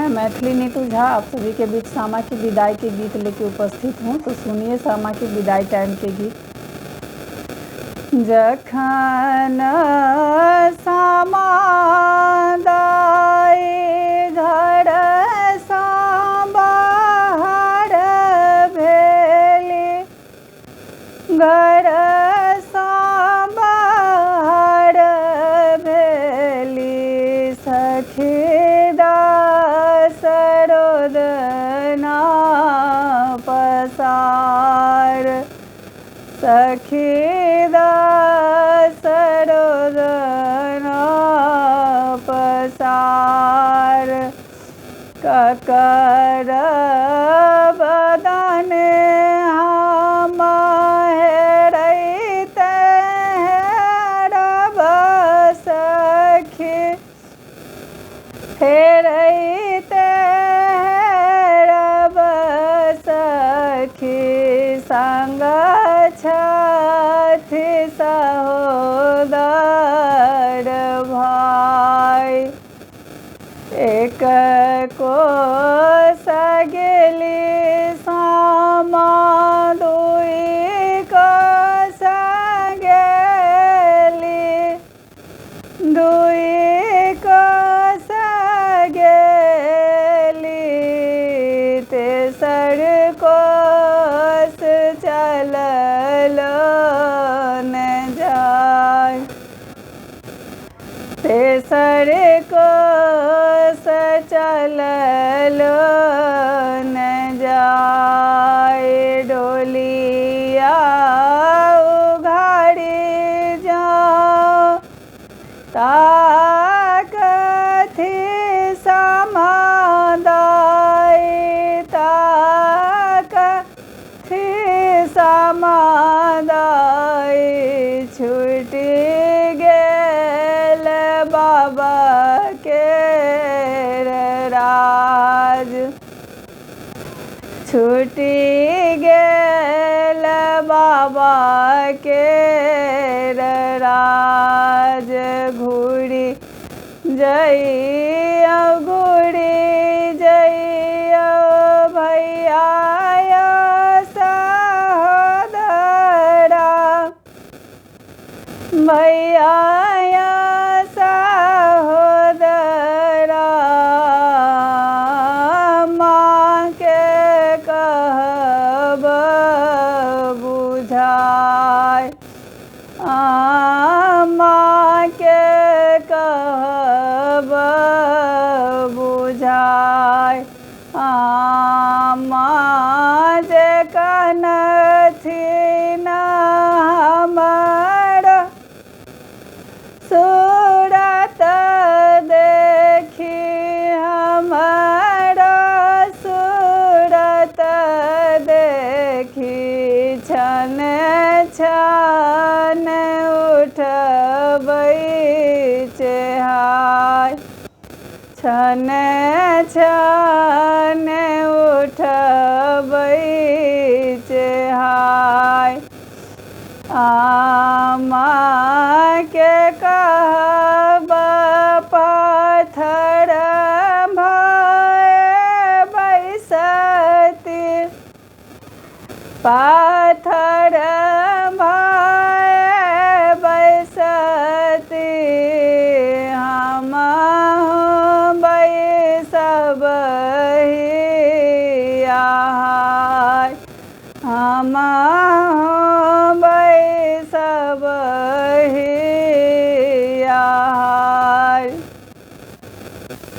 मैं मैथिली नीतू झा आप सभी के बीच सामा की विदाई के गीत लेके उपस्थित हूँ। तो सुनिए सामा की विदाई टाइम के गीत। जखन सामा दाई घर सा बाहर भेली, घर सा बाहर भेली, सखी सरोदना पसार, सखी सरोदना पसार, ककर बदन हम हेरैते हेरब सखी, हेरैते हेरब सखी, संग छथि सहोदर भाई, एक कोस गेली सामा दुई कोस गेली, दुई कोस गेली, तेसर कोस चललो न जाय, तेसर कोस चललो न जाय, डोलिया उघाड़ी जाओ ताकथि सामा दाई, ताकथि सामा दाई, छूटि गेल बाबा के राज, छूटि गेल बाबा के राज, घूरी जइयो घूरी जइयो भैया सहोदरा, भैया सहोदरा, माँ के कहब बुझाय, माँ के कहब बुझाय, माँ जे कनथिन हमर सूरत देखी, हमर सूरत देखी, छन छन उठबै चेहाय, छन छन उठबै चेहाय, माँ के कहब पाथर भय बैसती, पाथर भय बैसती, हम बैसब हियाय, हम